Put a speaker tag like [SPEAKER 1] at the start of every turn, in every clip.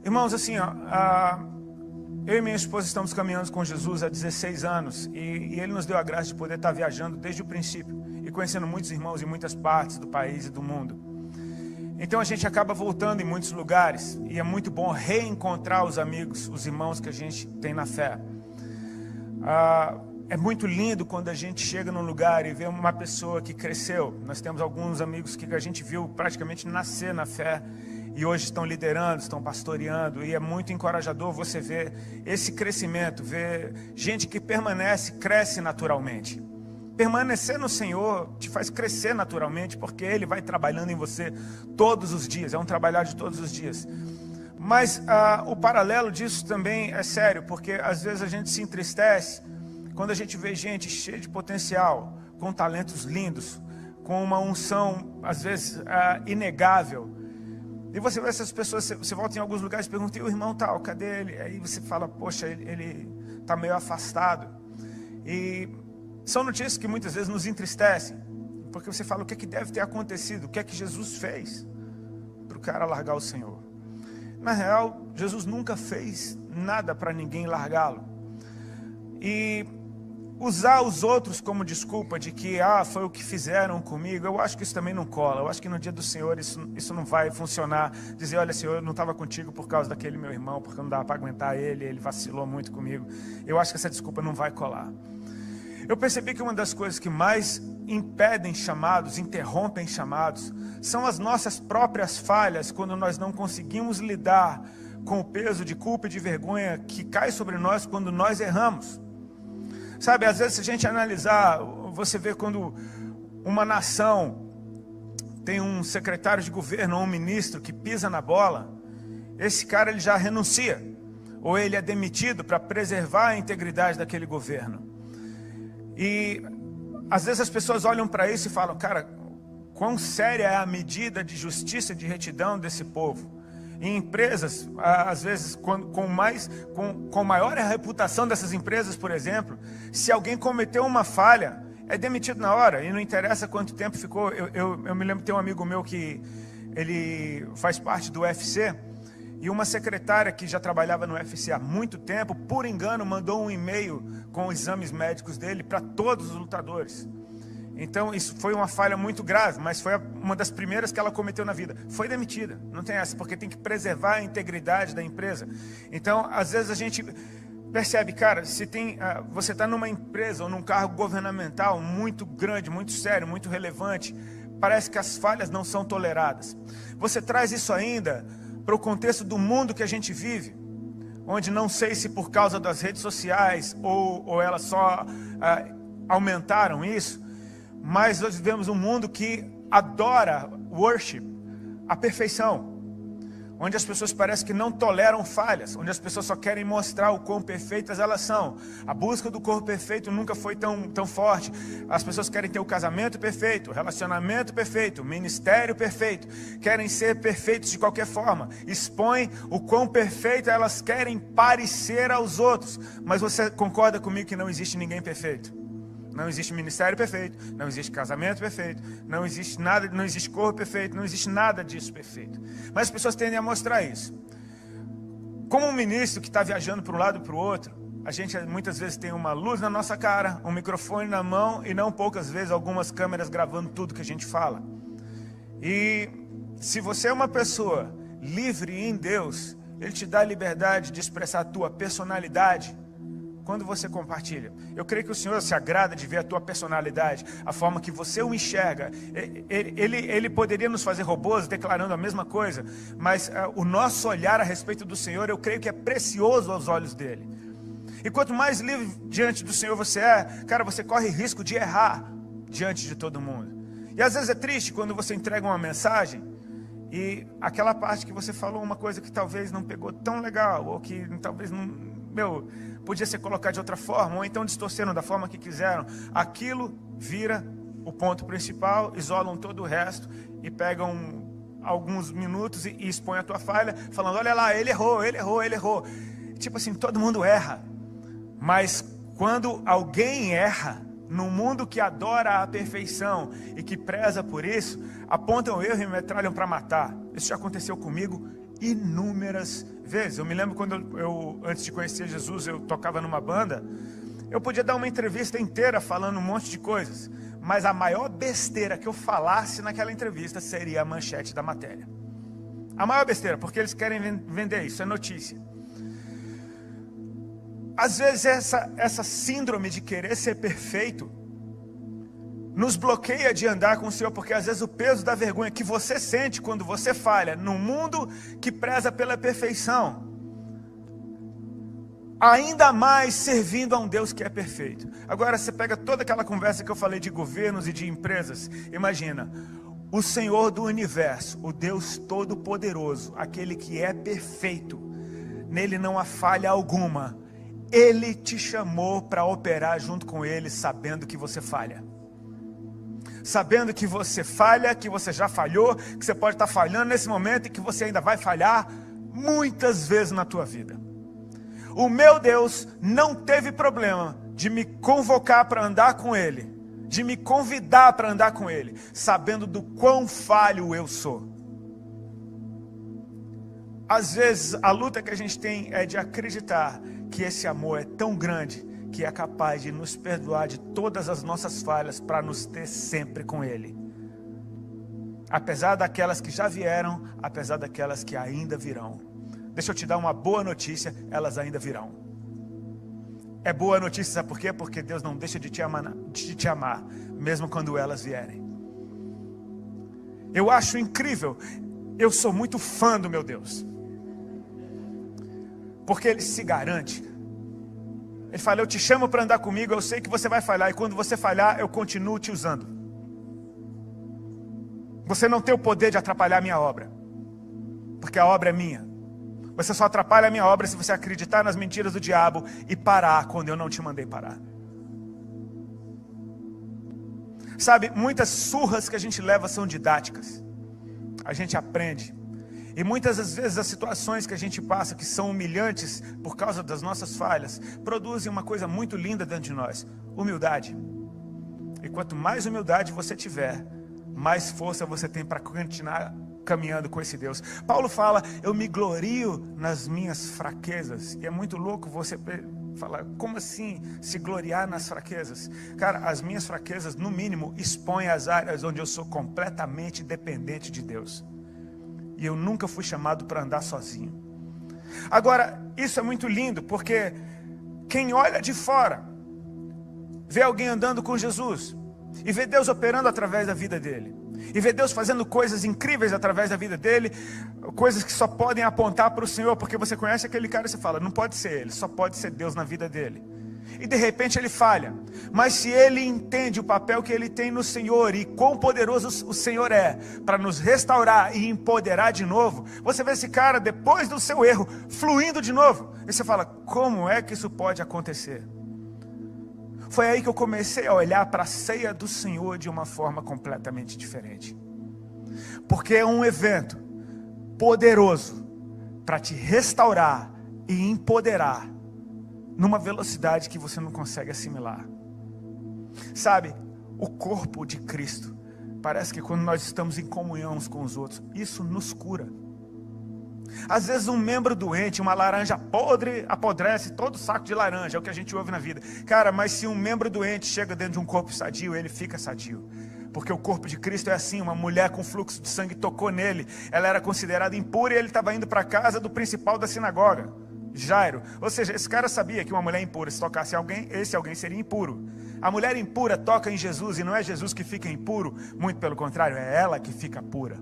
[SPEAKER 1] Irmãos, assim, ó, eu e minha esposa estamos caminhando com Jesus há 16 anos e Ele nos deu a graça de poder estar viajando desde o princípio e conhecendo muitos irmãos em muitas partes do país e do mundo. Então a gente acaba voltando em muitos lugares e é muito bom reencontrar os amigos, os irmãos que a gente tem na fé. É muito lindo quando a gente chega num lugar e vê uma pessoa que cresceu. Nós temos alguns amigos que a gente viu praticamente nascer na fé e hoje estão liderando, estão pastoreando, e é muito encorajador você ver esse crescimento, ver gente que permanece, cresce naturalmente. Permanecer no Senhor te faz crescer naturalmente, porque Ele vai trabalhando em você todos os dias, é um trabalhar de todos os dias. Mas o paralelo disso também é sério, porque às vezes a gente se entristece quando a gente vê gente cheia de potencial, com talentos lindos, com uma unção às vezes inegável. E você vê essas pessoas, você volta em alguns lugares e pergunta, e o irmão tal, cadê ele? Aí você fala, poxa, ele está meio afastado. E são notícias que muitas vezes nos entristecem, porque você fala, o que é que deve ter acontecido? O que é que Jesus fez para o cara largar o Senhor? Na real, Jesus nunca fez nada para ninguém largá-lo. E usar os outros como desculpa de que foi o que fizeram comigo, eu acho que isso também não cola. Eu acho que no dia do Senhor isso não vai funcionar. Dizer, olha Senhor, eu não estava contigo por causa daquele meu irmão, porque não dava para aguentar ele vacilou muito comigo. Eu acho que essa desculpa não vai colar. Eu percebi que uma das coisas que mais impedem chamados, interrompem chamados, são as nossas próprias falhas, quando nós não conseguimos lidar com o peso de culpa e de vergonha que cai sobre nós quando nós erramos. Sabe, às vezes se a gente analisar, você vê quando uma nação tem um secretário de governo ou um ministro que pisa na bola, esse cara ele já renuncia, ou ele é demitido para preservar a integridade daquele governo. E às vezes as pessoas olham para isso e falam, cara, quão séria é a medida de justiça e de retidão desse povo. Em empresas, às vezes, com maior a reputação dessas empresas, por exemplo, se alguém cometeu uma falha, é demitido na hora, e não interessa quanto tempo ficou. Eu me lembro de ter um amigo meu que ele faz parte do UFC, e uma secretária que já trabalhava no UFC há muito tempo, por engano, mandou um e-mail com os exames médicos dele para todos os lutadores. Então isso foi uma falha muito grave, mas foi uma das primeiras que ela cometeu na vida. Foi demitida, não tem essa, porque tem que preservar a integridade da empresa. Então às vezes a gente percebe, cara, se você está numa empresa ou num cargo governamental muito grande, muito sério, muito relevante, parece que as falhas não são toleradas. Você traz isso ainda para o contexto do mundo que a gente vive, onde não sei se por causa das redes sociais ou elas só aumentaram isso, mas nós vivemos um mundo que adora worship, a perfeição, onde as pessoas parecem que não toleram falhas, onde as pessoas só querem mostrar o quão perfeitas elas são. A busca do corpo perfeito nunca foi tão forte. As pessoas querem ter o casamento perfeito, o relacionamento perfeito, o ministério perfeito, querem ser perfeitos de qualquer forma, expõem o quão perfeito elas querem parecer aos outros. Mas você concorda comigo que não existe ninguém perfeito? Não existe ministério perfeito, não existe casamento perfeito, não existe nada, não existe corpo perfeito, não existe nada disso perfeito. Mas as pessoas tendem a mostrar isso. Como um ministro que está viajando para um lado e para o outro, a gente muitas vezes tem uma luz na nossa cara, um microfone na mão e não poucas vezes algumas câmeras gravando tudo que a gente fala. E se você é uma pessoa livre em Deus, Ele te dá a liberdade de expressar a tua personalidade quando você compartilha. Eu creio que o Senhor se agrada de ver a tua personalidade, a forma que você o enxerga. Ele poderia nos fazer robôs declarando a mesma coisa, mas o nosso olhar a respeito do Senhor, eu creio que é precioso aos olhos dele. E quanto mais livre diante do Senhor você é, cara, você corre risco de errar diante de todo mundo. E às vezes é triste quando você entrega uma mensagem e aquela parte que você falou uma coisa que talvez não pegou tão legal, ou que talvez não... podia ser colocado de outra forma, ou então distorceram da forma que quiseram. Aquilo vira o ponto principal, isolam todo o resto e pegam alguns minutos e expõem a tua falha, falando, olha lá, ele errou. Tipo assim, todo mundo erra. Mas quando alguém erra, no mundo que adora a perfeição e que preza por isso, apontam o erro e me metralham para matar. Isso já aconteceu comigo inúmeras vezes. Eu me lembro quando eu antes de conhecer Jesus, eu tocava numa banda. Eu podia dar uma entrevista inteira falando um monte de coisas, mas a maior besteira que eu falasse naquela entrevista seria a manchete da matéria. A maior besteira, porque eles querem vender isso, é notícia. Às vezes essa síndrome de querer ser perfeito nos bloqueia de andar com o Senhor, porque às vezes o peso da vergonha que você sente quando você falha num mundo que preza pela perfeição, ainda mais servindo a um Deus que é perfeito. Agora você pega toda aquela conversa que eu falei de governos e de empresas. Imagina, o Senhor do universo, o Deus todo-poderoso, aquele que é perfeito, nele não há falha alguma. Ele te chamou para operar junto com ele, sabendo que você falha. Sabendo que você falha, que você já falhou, que você pode estar falhando nesse momento e que você ainda vai falhar muitas vezes na tua vida. O meu Deus não teve problema de me convocar para andar com Ele, de me convidar para andar com Ele, sabendo do quão falho eu sou. Às vezes a luta que a gente tem é de acreditar que esse amor é tão grande que é capaz de nos perdoar de todas as nossas falhas para nos ter sempre com Ele. Apesar daquelas que já vieram, apesar daquelas que ainda virão. Deixa eu te dar uma boa notícia, elas ainda virão. É boa notícia, sabe por quê? Porque Deus não deixa de te amar, mesmo quando elas vierem. Eu acho incrível, eu sou muito fã do meu Deus. Porque Ele se garante. Ele fala, eu te chamo para andar comigo, eu sei que você vai falhar, e quando você falhar, eu continuo te usando. Você não tem o poder de atrapalhar a minha obra, porque a obra é minha. Você só atrapalha a minha obra se você acreditar nas mentiras do diabo e parar quando eu não te mandei parar. Sabe, muitas surras que a gente leva são didáticas. A gente aprende. E muitas das vezes as situações que a gente passa, que são humilhantes por causa das nossas falhas, produzem uma coisa muito linda dentro de nós: humildade. E quanto mais humildade você tiver, mais força você tem para continuar caminhando com esse Deus. Paulo fala, eu me glorio nas minhas fraquezas. E é muito louco você falar, como assim se gloriar nas fraquezas? Cara, as minhas fraquezas, no mínimo, expõem as áreas onde eu sou completamente dependente de Deus. E eu nunca fui chamado para andar sozinho. Agora, isso é muito lindo, porque quem olha de fora, vê alguém andando com Jesus, e vê Deus operando através da vida dele, e vê Deus fazendo coisas incríveis através da vida dele, coisas que só podem apontar para o Senhor, porque você conhece aquele cara e você fala, não pode ser ele, só pode ser Deus na vida dele. E de repente ele falha, mas se ele entende o papel que ele tem no Senhor e quão poderoso o Senhor é para nos restaurar e empoderar de novo, você vê esse cara depois do seu erro fluindo de novo, e você fala, como é que isso pode acontecer? Foi aí que eu comecei a olhar para a ceia do Senhor de uma forma completamente diferente, porque é um evento poderoso para te restaurar e empoderar numa velocidade que você não consegue assimilar. Sabe, o corpo de Cristo, parece que quando nós estamos em comunhão uns com os outros, isso nos cura. Às vezes um membro doente, uma laranja podre, apodrece todo saco de laranja, é o que a gente ouve na vida. Cara, mas se um membro doente chega dentro de um corpo sadio, ele fica sadio. Porque o corpo de Cristo é assim, uma mulher com fluxo de sangue tocou nele, ela era considerada impura e ele estava indo para a casa do principal da sinagoga, Jairo. Ou seja, esse cara sabia que uma mulher impura, se tocasse alguém, esse alguém seria impuro. A mulher impura toca em Jesus e não é Jesus que fica impuro, muito pelo contrário, é ela que fica pura.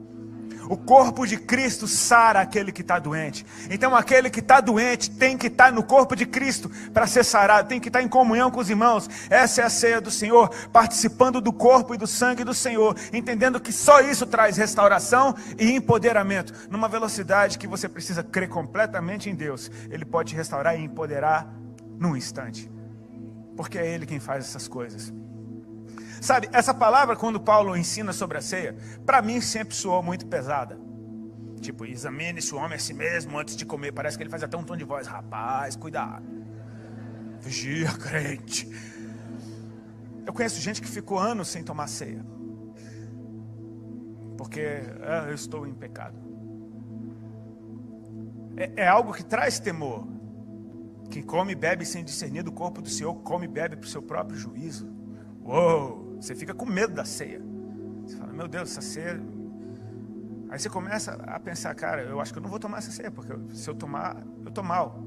[SPEAKER 1] O corpo de Cristo sara aquele que está doente. Então aquele que está doente tem que estar no corpo de Cristo para ser sarado, tem que estar em comunhão com os irmãos. Essa é a ceia do Senhor, participando do corpo e do sangue do Senhor, entendendo que só isso traz restauração e empoderamento, numa velocidade que você precisa crer completamente em Deus. Ele pode te restaurar e empoderar num instante, porque é Ele quem faz essas coisas. Sabe, essa palavra, quando Paulo ensina sobre a ceia, para mim sempre soou muito pesada. Tipo, examine-se o homem a si mesmo antes de comer. Parece que ele faz até um tom de voz. Rapaz, cuidado. Vigia, crente. Eu conheço gente que ficou anos sem tomar ceia, porque eu estou em pecado. é algo que traz temor. Quem come e bebe sem discernir do corpo do Senhor, come e bebe para o seu próprio juízo. Uou, você fica com medo da ceia. Você fala, meu Deus, essa ceia... Aí você começa a pensar, cara, eu acho que eu não vou tomar essa ceia, porque se eu tomar, eu estou mal.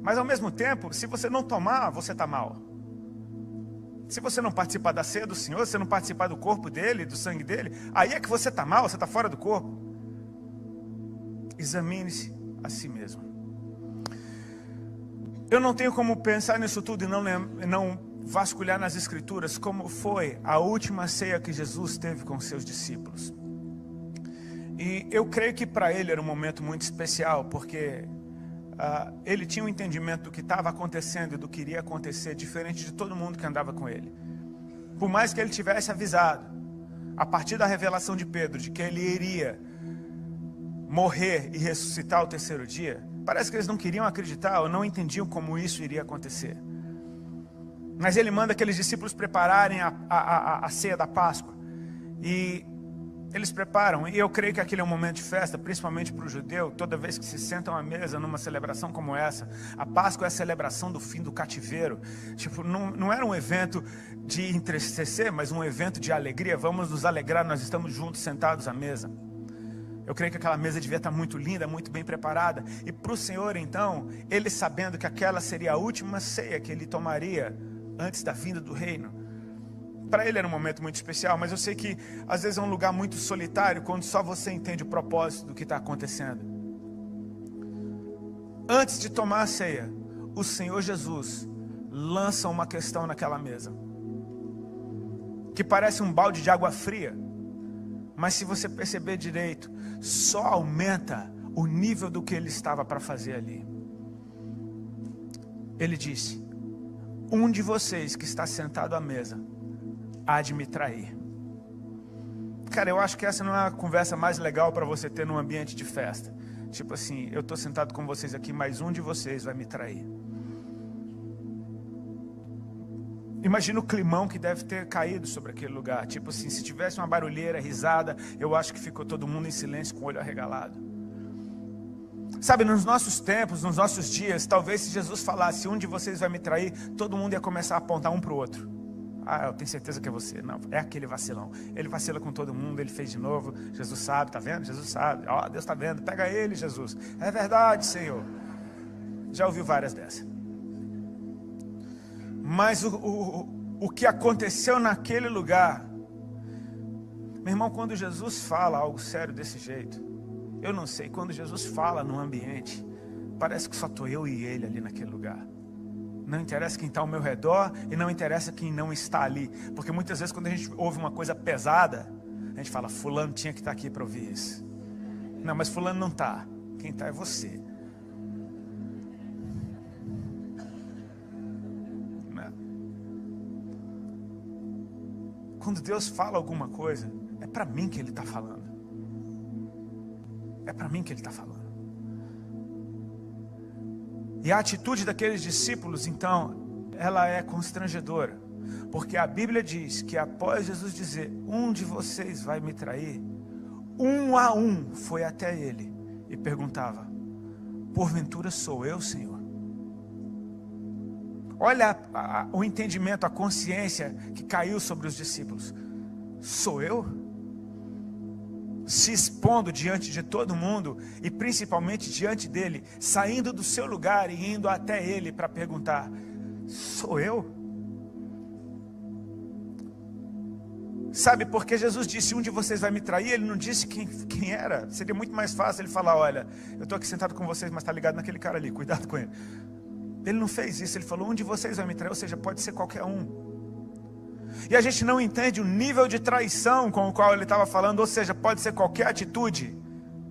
[SPEAKER 1] Mas ao mesmo tempo, se você não tomar, você está mal. Se você não participar da ceia do Senhor, se você não participar do corpo dele, do sangue dele, aí é que você está mal, você está fora do corpo. Examine-se a si mesmo. Eu não tenho como pensar nisso tudo e não vasculhar nas Escrituras como foi a última ceia que Jesus teve com seus discípulos. E eu creio que para ele era um momento muito especial, porque ele tinha um entendimento do que estava acontecendo e do que iria acontecer, diferente de todo mundo que andava com ele. Por mais que ele tivesse avisado, a partir da revelação de Pedro, de que ele iria morrer e ressuscitar ao terceiro dia, parece que eles não queriam acreditar ou não entendiam como isso iria acontecer. Mas ele manda aqueles discípulos prepararem a ceia da Páscoa. E eles preparam, e eu creio que aquele é um momento de festa, principalmente para o judeu. Toda vez que se sentam à mesa numa celebração como essa, a Páscoa é a celebração do fim do cativeiro. Tipo, não era um evento de entristecer, mas um evento de alegria. Vamos nos alegrar, nós estamos juntos, sentados à mesa. Eu creio que aquela mesa devia estar muito linda, muito bem preparada. E para o Senhor, então, ele sabendo que aquela seria a última ceia que ele tomaria antes da vinda do reino, para ele era um momento muito especial. Mas eu sei que às vezes é um lugar muito solitário, quando só você entende o propósito do que está acontecendo. Antes de tomar a ceia, o Senhor Jesus lança uma questão naquela mesa, que parece um balde de água fria, mas se você perceber direito, só aumenta o nível do que ele estava para fazer ali. Ele disse: um de vocês que está sentado à mesa há de me trair. Cara, eu acho que essa não é a conversa mais legal para você ter num ambiente de festa. Tipo assim, eu estou sentado com vocês aqui, mas um de vocês vai me trair. Imagina o climão que deve ter caído sobre aquele lugar. Tipo assim, se tivesse uma barulheira, risada, eu acho que ficou todo mundo em silêncio com o olho arregalado. Sabe, nos nossos tempos, nos nossos dias, talvez se Jesus falasse, um de vocês vai me trair, todo mundo ia começar a apontar um para o outro. Ah, eu tenho certeza que é você. Não, é aquele vacilão. Ele vacila com todo mundo, ele fez de novo. Jesus sabe, tá vendo? Jesus sabe. Ó, Deus está vendo. Pega ele, Jesus. É verdade, Senhor. Já ouviu várias dessas. Mas o que aconteceu naquele lugar, meu irmão, quando Jesus fala algo sério desse jeito, eu não sei, quando Jesus fala num ambiente, parece que só estou eu e ele ali naquele lugar. Não interessa quem está ao meu redor e não interessa quem não está ali. Porque muitas vezes quando a gente ouve uma coisa pesada, a gente fala, fulano tinha que estar aqui para ouvir isso. Não, mas fulano não está. Quem está é você. Não. Quando Deus fala alguma coisa, é para mim que Ele está falando. É para mim que Ele está falando. E a atitude daqueles discípulos, então, ela é constrangedora. Porque a Bíblia diz que após Jesus dizer, um de vocês vai me trair, um a um foi até ele e perguntava, porventura sou eu, Senhor? Olha o entendimento, a consciência que caiu sobre os discípulos. Sou eu? Se expondo diante de todo mundo e principalmente diante dele, saindo do seu lugar e indo até ele para perguntar, sou eu? Sabe, porque Jesus disse, um de vocês vai me trair, ele não disse quem era. Seria muito mais fácil ele falar, olha, eu estou aqui sentado com vocês, mas está ligado naquele cara ali, cuidado com ele. Ele não fez isso, ele falou, um de vocês vai me trair, ou seja, pode ser qualquer um. E a gente não entende o nível de traição com o qual ele estava falando, ou seja, pode ser qualquer atitude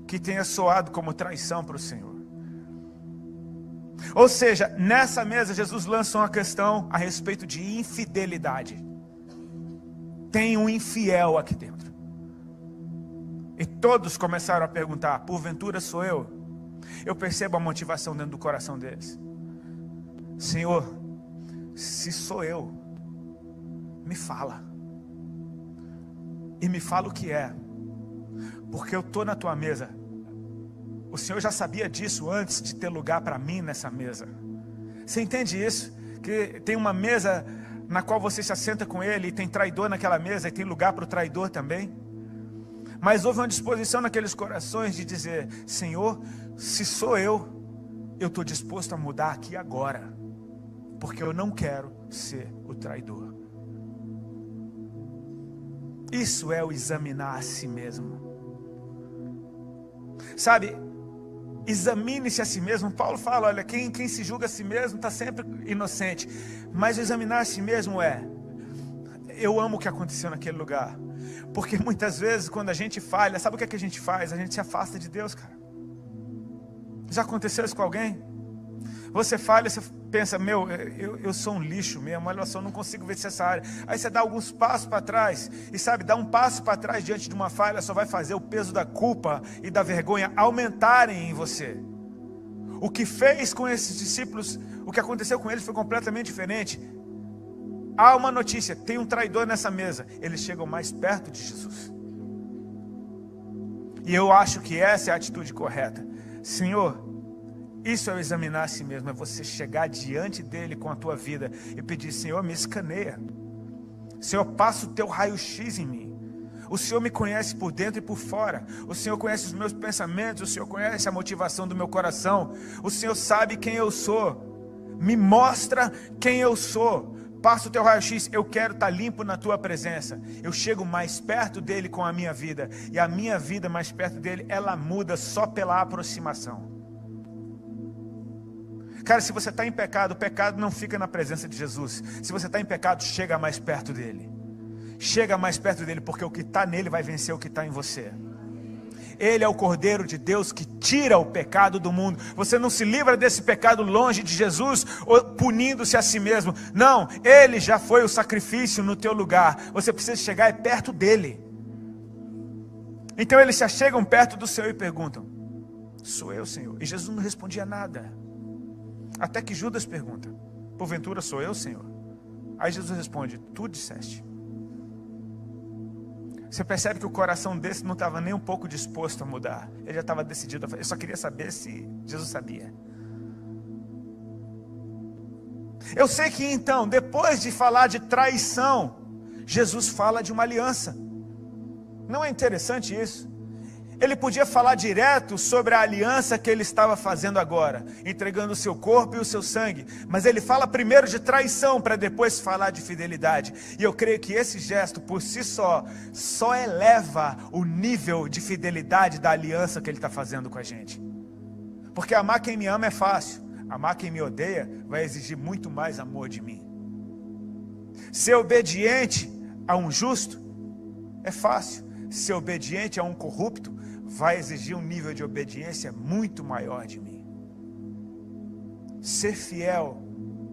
[SPEAKER 1] que tenha soado como traição para o Senhor. Ou seja, nessa mesa Jesus lança uma questão a respeito de infidelidade. Tem um infiel aqui dentro. E todos começaram a perguntar, porventura sou eu? Eu percebo a motivação dentro do coração deles. Senhor, se sou eu, me fala. E me fala o que é. Porque eu estou na tua mesa o Senhor já sabia disso antes de ter lugar para mim nessa mesa. Você entende isso? Que tem uma mesa na qual você se assenta com Ele, e tem traidor naquela mesa, e tem lugar para o traidor também. Mas houve uma disposição naqueles corações de dizer: Senhor, se sou eu estou disposto a mudar aqui agora, porque eu não quero ser o traidor. Isso é o examinar a si mesmo. Sabe, examine-se a si mesmo. Paulo fala, olha, quem se julga a si mesmo está sempre inocente. Mas o examinar a si mesmo é: eu amo o que aconteceu naquele lugar. Porque muitas vezes quando a gente falha, sabe o que é que a gente faz? A gente se afasta de Deus, cara. Já aconteceu isso com alguém? Você falha, você pensa, eu sou um lixo mesmo, olha só, eu não consigo vencer essa área. Aí você dá alguns passos para trás, e sabe, dar um passo para trás diante de uma falha só vai fazer o peso da culpa e da vergonha aumentarem em você. O que fez com esses discípulos, o que aconteceu com eles foi completamente diferente. Há uma notícia, tem um traidor nessa mesa. Eles chegam mais perto de Jesus. E eu acho que essa é a atitude correta. Senhor, isso é o examinar a si mesmo, é você chegar diante dele com a tua vida e pedir: Senhor, me escaneia. Senhor, passa o teu raio-x em mim. O Senhor me conhece por dentro e por fora. O Senhor conhece os meus pensamentos. O Senhor conhece a motivação do meu coração. O Senhor sabe quem eu sou. Me mostra quem eu sou. Passa o teu raio-x. Eu quero estar limpo na tua presença. Eu chego mais perto dele com a minha vida. E a minha vida mais perto dele, ela muda só pela aproximação. Cara, se você está em pecado, o pecado não fica na presença de Jesus. Se você está em pecado, chega mais perto dele. Chega mais perto dele, porque o que está nele vai vencer o que está em você. Ele é o Cordeiro de Deus que tira o pecado do mundo. Você não se livra desse pecado longe de Jesus, ou punindo-se a si mesmo. Não, ele já foi o sacrifício no teu lugar. Você precisa chegar perto dele. Então eles se achegam perto do Senhor e perguntam: sou eu, Senhor? E Jesus não respondia nada. Até que Judas pergunta: porventura sou eu, Senhor? Aí Jesus responde: tu disseste. Você percebe que o coração desse não estava nem um pouco disposto a mudar. Ele já estava decidido. Eu só queria saber se Jesus sabia. Eu sei que então, depois de falar de traição, Jesus fala de uma aliança. Não é interessante isso? Ele podia falar direto sobre a aliança que ele estava fazendo agora, entregando o seu corpo e o seu sangue. Mas ele fala primeiro de traição, para depois falar de fidelidade. E eu creio que esse gesto, por si só eleva o nível de fidelidade da aliança que ele está fazendo com a gente. Porque amar quem me ama é fácil. Amar quem me odeia vai exigir muito mais amor de mim. Ser obediente a um justo é fácil. Ser obediente a um corrupto vai exigir um nível de obediência muito maior de mim. Ser fiel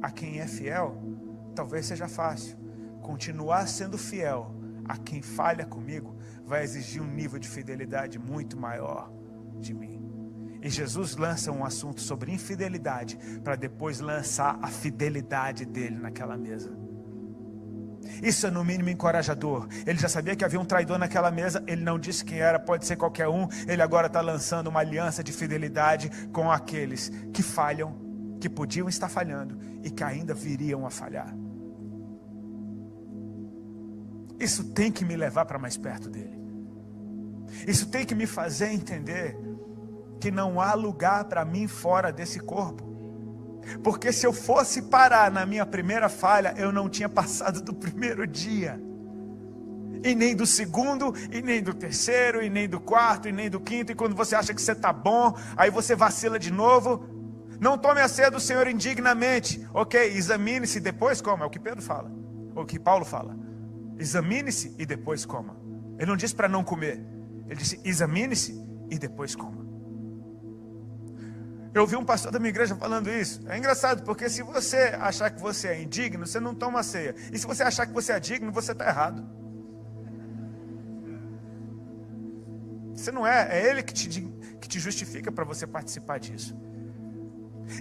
[SPEAKER 1] a quem é fiel talvez seja fácil. Continuar sendo fiel a quem falha comigo vai exigir um nível de fidelidade muito maior de mim. E Jesus lança um assunto sobre infidelidade para depois lançar a fidelidade dele naquela mesa. Isso é no mínimo encorajador. Ele já sabia que havia um traidor naquela mesa. Ele não disse quem era, pode ser qualquer um. Ele agora está lançando uma aliança de fidelidade com aqueles que falham, que podiam estar falhando e que ainda viriam a falhar. Isso tem que me levar para mais perto dele. Isso tem que me fazer entender que não há lugar para mim fora desse corpo. Porque se eu fosse parar na minha primeira falha, eu não tinha passado do primeiro dia. E nem do segundo, e nem do terceiro, e nem do quarto, e nem do quinto. E quando você acha que você está bom, aí você vacila de novo. Não tome a ceia do Senhor indignamente. Ok, examine-se e depois coma. É o que Pedro fala, ou o que Paulo fala. Examine-se e depois coma. Ele não disse para não comer. Ele disse: examine-se e depois coma. Eu ouvi um pastor da minha igreja falando isso. É engraçado, porque se você achar que você é indigno, você não toma a ceia. E se você achar que você é digno, você está errado. Você não é, é ele que te justifica para você participar disso.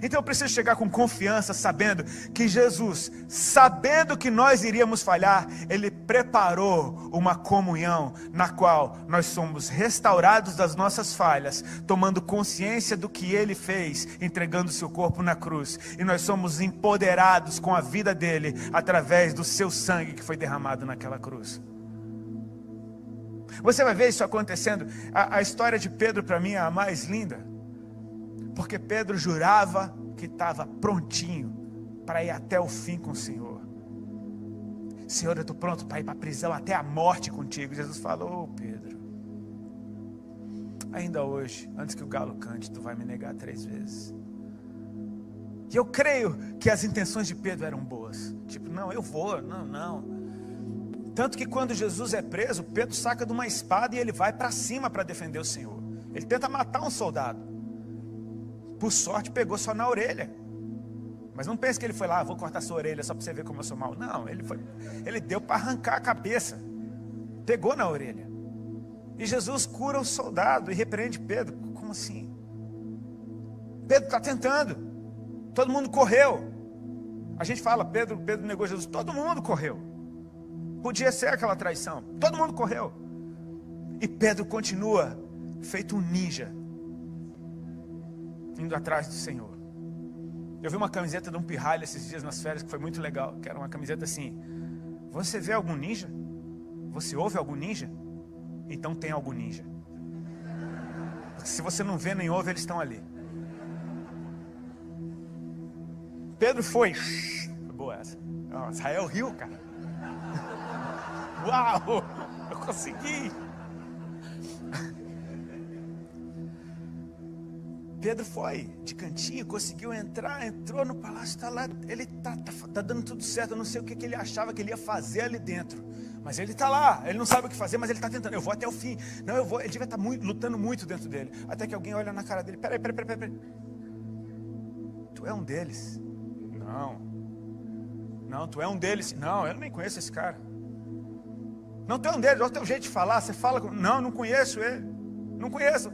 [SPEAKER 1] Então eu preciso chegar com confiança, sabendo que Jesus, sabendo que nós iríamos falhar, Ele preparou uma comunhão na qual nós somos restaurados das nossas falhas, tomando consciência do que Ele fez, entregando seu corpo na cruz, e nós somos empoderados com a vida dEle, através do seu sangue que foi derramado naquela cruz. Você vai ver isso acontecendo. A história de Pedro para mim é a mais linda, porque Pedro jurava que estava prontinho para ir até o fim com o Senhor. Senhor, eu estou pronto para ir para a prisão até a morte contigo. Jesus falou: oh, Pedro, ainda hoje, antes que o galo cante, tu vai me negar 3 vezes. E eu creio que as intenções de Pedro eram boas. Tipo, não, eu vou, não. Tanto que quando Jesus é preso, Pedro saca de uma espada e ele vai para cima para defender o Senhor. Ele tenta matar um soldado. Por sorte pegou só na orelha. Mas não pense que ele foi lá: vou cortar sua orelha só para você ver como eu sou mau. Não, ele deu para arrancar a cabeça. Pegou na orelha. E Jesus cura o soldado e repreende Pedro. Como assim? Pedro está tentando. Todo mundo correu. A gente fala: Pedro negou Jesus. Todo mundo correu. Podia ser aquela traição. Todo mundo correu. E Pedro continua feito um ninja, indo atrás do Senhor. Eu vi uma camiseta de um pirralho esses dias nas férias, que foi muito legal, que era uma camiseta assim: você vê algum ninja? Você ouve algum ninja? Então tem algum ninja. Porque se você não vê nem ouve, eles estão ali. Pedro foi boa essa. Israel riu, cara. Uau, eu consegui. Pedro foi de cantinho, conseguiu entrar, entrou no palácio, está lá, ele tá dando tudo certo. Eu não sei o que ele achava que ele ia fazer ali dentro, mas ele está lá, ele não sabe o que fazer, mas ele está tentando. Eu vou até o fim, não, eu vou. Ele devia estar lutando muito dentro dele, até que alguém olha na cara dele: peraí, tu é um deles? Não, tu é um deles? Não, eu nem conheço esse cara. Não, tu é um deles, olha o teu jeito de falar, você fala com... Não conheço ele, não conheço.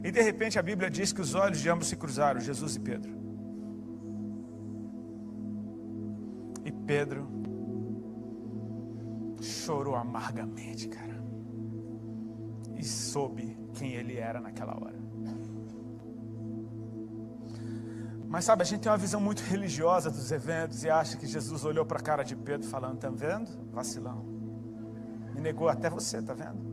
[SPEAKER 1] E de repente a Bíblia diz que os olhos de ambos se cruzaram, Jesus e Pedro. E Pedro chorou amargamente, cara. E soube quem ele era naquela hora. Mas sabe, a gente tem uma visão muito religiosa dos eventos e acha que Jesus olhou para a cara de Pedro falando: tá vendo? Vacilão. Me negou até você, tá vendo?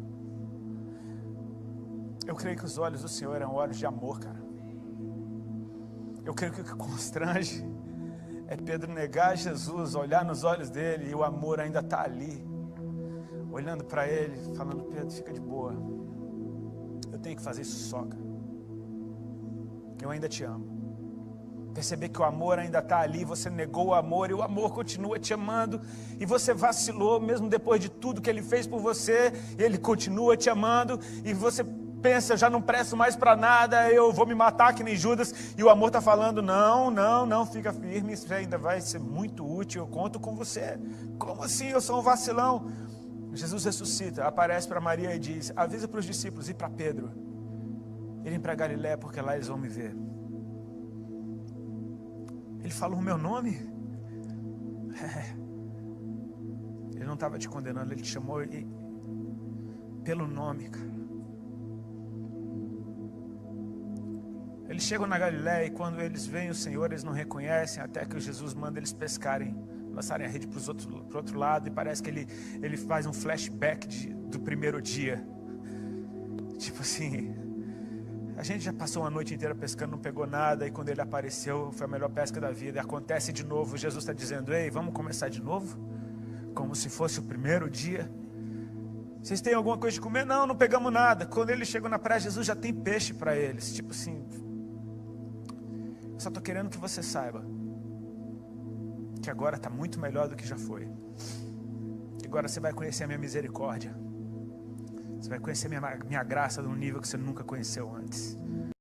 [SPEAKER 1] Eu creio que os olhos do Senhor eram olhos de amor, cara. Eu creio que o que constrange é Pedro negar Jesus, olhar nos olhos dele e o amor ainda está ali, olhando para ele, falando: Pedro, fica de boa. Eu tenho que fazer isso só, cara. Eu ainda te amo. Perceber que o amor ainda está ali, você negou o amor e o amor continua te amando, e você vacilou mesmo depois de tudo que ele fez por você, ele continua te amando, e você pensa: já não presto mais para nada, eu vou me matar que nem Judas, e o amor está falando: não, fica firme, isso ainda vai ser muito útil, eu conto com você. Como assim? Eu sou um vacilão. Jesus ressuscita, aparece para Maria e diz: avisa para os discípulos e para Pedro irem para Galiléia, porque lá eles vão me ver. Ele falou o meu nome? Ele não estava te condenando, ele te chamou pelo nome, cara. Eles chegam na Galiléia e quando eles veem o Senhor, eles não reconhecem, até que Jesus manda eles pescarem, lançarem a rede para o outro lado, e parece que ele faz um flashback do primeiro dia. Tipo assim: a gente já passou uma noite inteira pescando, não pegou nada, e quando ele apareceu, foi a melhor pesca da vida. E acontece de novo, Jesus está dizendo: ei, vamos começar de novo? Como se fosse o primeiro dia. Vocês têm alguma coisa de comer? Não pegamos nada. Quando eles chegam na praia, Jesus já tem peixe para eles. Tipo assim: eu só estou querendo que você saiba que agora está muito melhor do que já foi. Agora você vai conhecer a minha misericórdia. Você vai conhecer minha graça num nível que você nunca conheceu antes.